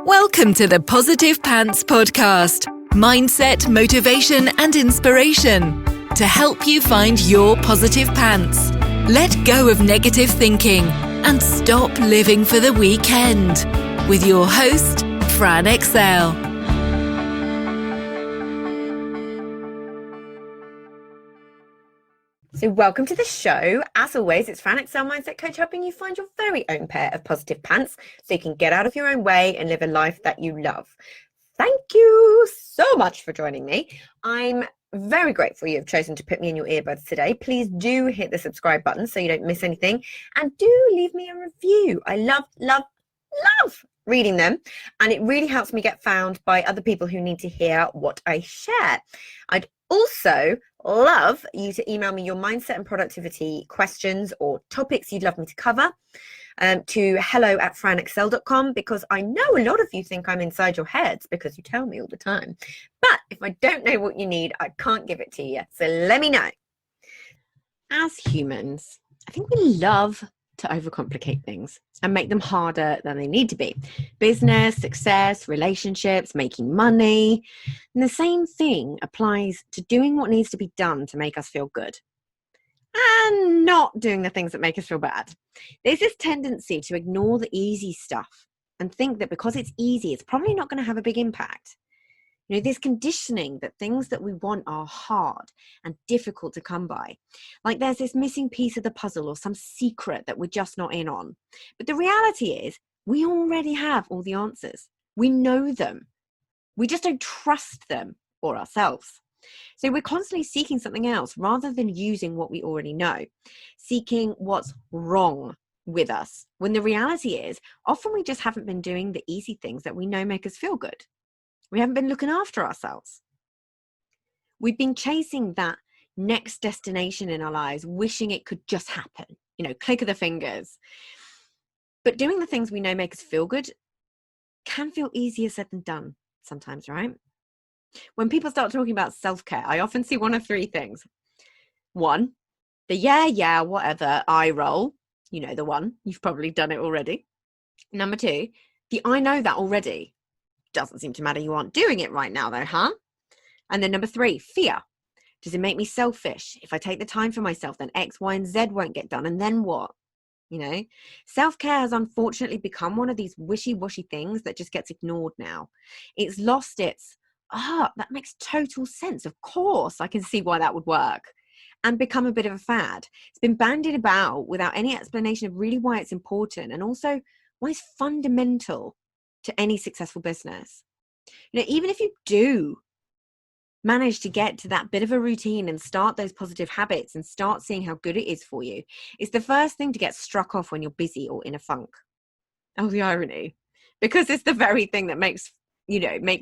Welcome to the Positive Pants Podcast. Mindset, motivation, and inspiration to help you find your positive pants. Let go of negative thinking and stop living for the weekend. With your host, Fran Excel. So welcome to the show. As always, it's Fran Excel Mindset Coach, helping you find your very own pair of positive pants so you can get out of your own way and live a life that you love. Thank you so much for joining me. I'm very grateful you've chosen to put me in your earbuds today. Please do hit the subscribe button so you don't miss anything, and do leave me a review. I love reading them, and it really helps me get found by other people who need to hear what I share. I'd also love you to email me your mindset and productivity questions or topics you'd love me to cover to hello@franexcel.com, because I know a lot of you think I'm inside your heads because you tell me all the time. But if I don't know what you need, I can't give it to you. So let me know. As humans, I think we love to overcomplicate things and make them harder than they need to be. Business, success, relationships, making money. And the same thing applies to doing what needs to be done to make us feel good and not doing the things that make us feel bad. There's this tendency to ignore the easy stuff and think that because it's easy, it's probably not going to have a big impact. You know, this conditioning that things that we want are hard and difficult to come by. Like there's this missing piece of the puzzle or some secret that we're just not in on. But the reality is we already have all the answers. We know them. We just don't trust them or ourselves. So we're constantly seeking something else rather than using what we already know, seeking what's wrong with us. When the reality is often we just haven't been doing the easy things that we know make us feel good. We haven't been looking after ourselves. We've been chasing that next destination in our lives, wishing it could just happen, click of the fingers. But doing the things we know make us feel good can feel easier said than done sometimes, right? When people start talking about self-care, I often see one of three things. One, the yeah, whatever, eye roll. You know the one. You've probably done it already. Number two, the I know that already. Doesn't seem to matter, you aren't doing it right now though, huh? And then number three, fear. Does it make me selfish? If I take the time for myself, then X, Y, and Z won't get done. And then what? Self-care has unfortunately become one of these wishy-washy things that just gets ignored now. It's lost its, that makes total sense. Of course, I can see why that would work, and become a bit of a fad. It's been bandied about without any explanation of really why it's important and also why it's fundamental to any successful business. Even if you do manage to get to that bit of a routine and start those positive habits and start seeing how good it is for you, it's the first thing to get struck off when you're busy or in a funk. Oh, the irony. Because it's the very thing that makes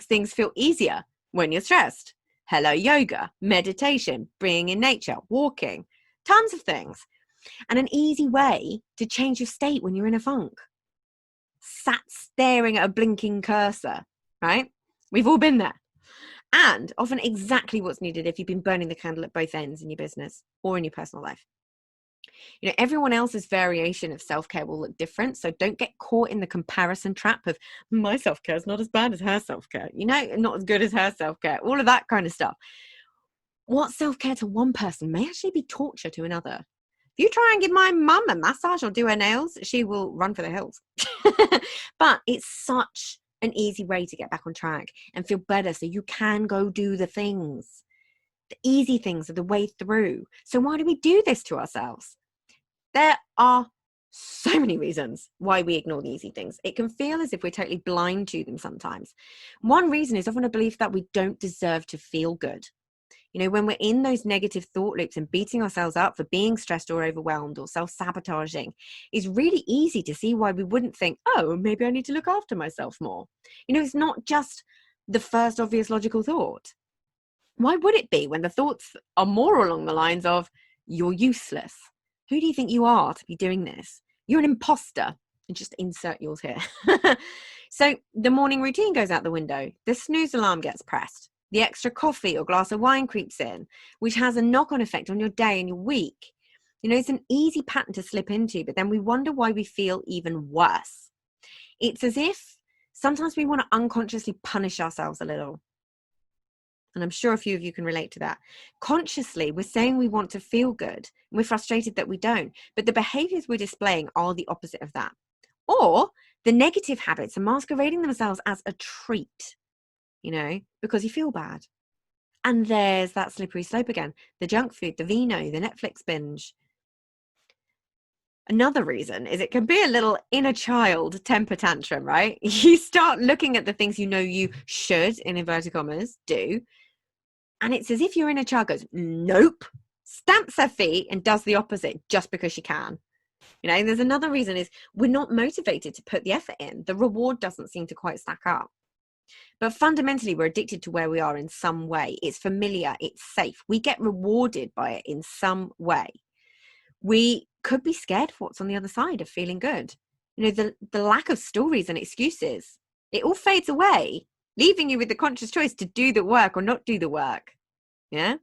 things feel easier when you're stressed. Hello, yoga, meditation, being in nature, walking, tons of things. And an easy way to change your state when you're in a funk. Sat staring at a blinking cursor, right? We've all been there. And often exactly what's needed if you've been burning the candle at both ends in your business or in your personal life. Everyone else's variation of self-care will look different. So don't get caught in the comparison trap of my self-care is not as bad as her self-care, not as good as her self-care, all of that kind of stuff. What self-care to one person may actually be torture to another. If you try and give my mum a massage or do her nails, she will run for the hills. But it's such an easy way to get back on track and feel better so you can go do the things. The easy things are the way through. So why do we do this to ourselves? There are so many reasons why we ignore the easy things. It can feel as if we're totally blind to them sometimes. One reason is often a belief that we don't deserve to feel good. When we're in those negative thought loops and beating ourselves up for being stressed or overwhelmed or self-sabotaging, it's really easy to see why we wouldn't think, maybe I need to look after myself more. It's not just the first obvious logical thought. Why would it be when the thoughts are more along the lines of, you're useless? Who do you think you are to be doing this? You're an imposter. And just insert yours here. So the morning routine goes out the window. The snooze alarm gets pressed. The extra coffee or glass of wine creeps in, which has a knock-on effect on your day and your week. It's an easy pattern to slip into, but then we wonder why we feel even worse. It's as if Sometimes we want to unconsciously punish ourselves a little. And I'm sure a few of you can relate to that. Consciously, we're saying we want to feel good. And we're frustrated that we don't. But the behaviors we're displaying are the opposite of that. Or the negative habits are masquerading themselves as a treat, because you feel bad. And there's that slippery slope again. The junk food, the vino, the Netflix binge. Another reason is it can be a little inner child temper tantrum, right? You start looking at the things you should, in inverted commas, do. And it's as if your inner child goes, nope, stamps her feet and does the opposite just because she can. There's another reason is we're not motivated to put the effort in. The reward doesn't seem to quite stack up. But fundamentally, we're addicted to where we are in some way. It's familiar, it's safe. We get rewarded by it in some way. We could be scared of what's on the other side of feeling good. The lack of stories and excuses, it all fades away, leaving you with the conscious choice to do the work or not do the work. Yeah.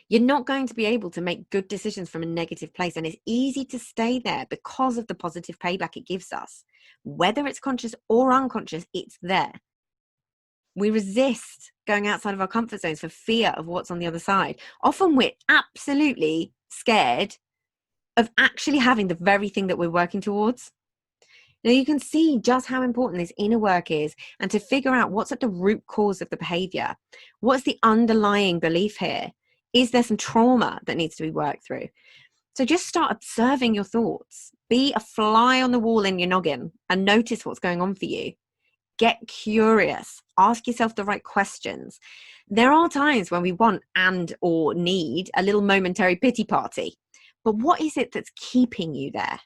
You're not going to be able to make good decisions from a negative place. And it's easy to stay there because of the positive payback it gives us. Whether it's conscious or unconscious, it's there. We resist going outside of our comfort zones for fear of what's on the other side. Often we're absolutely scared of actually having the very thing that we're working towards. Now you can see just how important this inner work is, and to figure out what's at the root cause of the behavior. What's the underlying belief here? Is there some trauma that needs to be worked through? So just start observing your thoughts. Be a fly on the wall in your noggin and notice what's going on for you. Get curious. Ask yourself the right questions. There are times when we want or need a little momentary pity party. But what is it that's keeping you there?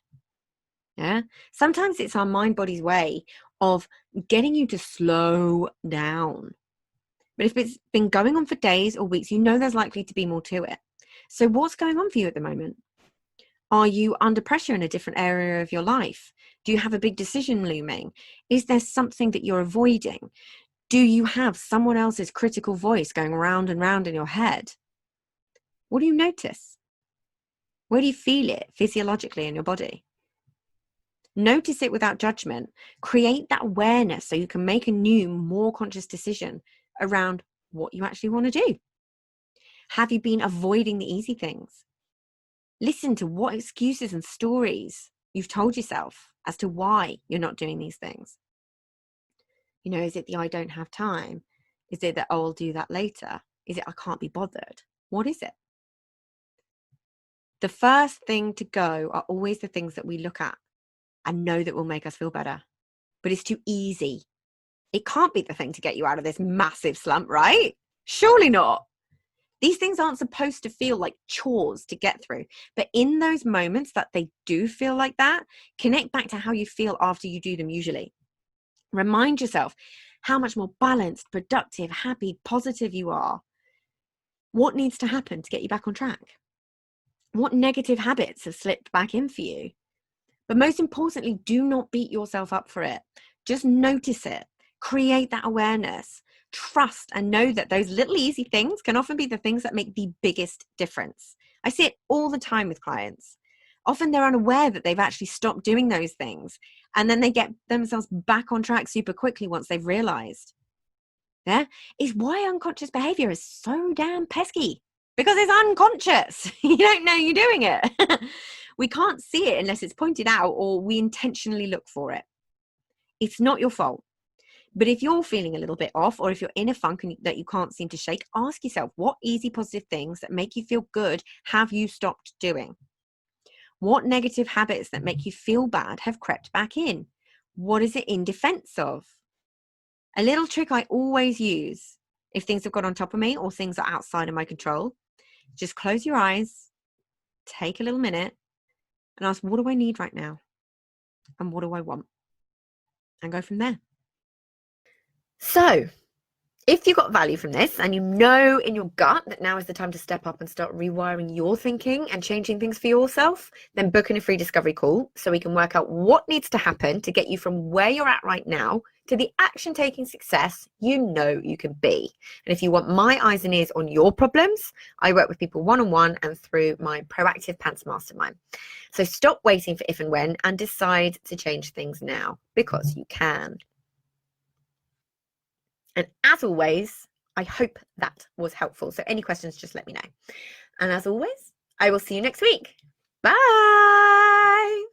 Yeah. Sometimes it's our mind-body's way of getting you to slow down. But if it's been going on for days or weeks, there's likely to be more to it. So what's going on for you at the moment? Are you under pressure in a different area of your life? Do you have a big decision looming? Is there something that you're avoiding? Do you have someone else's critical voice going round and round in your head? What do you notice? Where do you feel it physiologically in your body? Notice it without judgment. Create that awareness so you can make a new, more conscious decision around what you actually want to do. Have you been avoiding the easy things? Listen to what excuses and stories you've told yourself as to why you're not doing these things. Is it the I don't have time? Is it that I'll do that later? Is it I can't be bothered? What is it? The first thing to go are always the things that we look at and know that will make us feel better. But it's too easy. It can't be the thing to get you out of this massive slump, right? Surely not. These things aren't supposed to feel like chores to get through. But in those moments that they do feel like that, connect back to how you feel after you do them usually. Remind yourself how much more balanced, productive, happy, positive you are. What needs to happen to get you back on track? What negative habits have slipped back in for you? But most importantly, do not beat yourself up for it. Just notice it. Create that awareness. Trust and know that those little easy things can often be the things that make the biggest difference. I see it all the time with clients. Often they're unaware that they've actually stopped doing those things, and then they get themselves back on track super quickly once they've realized. Yeah, is why unconscious behavior is so damn pesky, because it's unconscious. You don't know you're doing it. We can't see it unless it's pointed out or we intentionally look for it. It's not your fault. But if you're feeling a little bit off, or if you're in a funk that you can't seem to shake, ask yourself, what easy positive things that make you feel good have you stopped doing? What negative habits that make you feel bad have crept back in? What is it in defense of? A little trick I always use if things have got on top of me or things are outside of my control, just close your eyes, take a little minute and ask, what do I need right now? And what do I want? And go from there. So, if you got value from this and you know in your gut that now is the time to step up and start rewiring your thinking and changing things for yourself, then book in a free discovery call so we can work out what needs to happen to get you from where you're at right now to the action-taking success you know you can be. And if you want my eyes and ears on your problems, I work with people one-on-one and through my Proactive Pants Mastermind. So stop waiting for if and when and decide to change things now, because you can. And as always, I hope that was helpful. So any questions, just let me know. And as always, I will see you next week. Bye.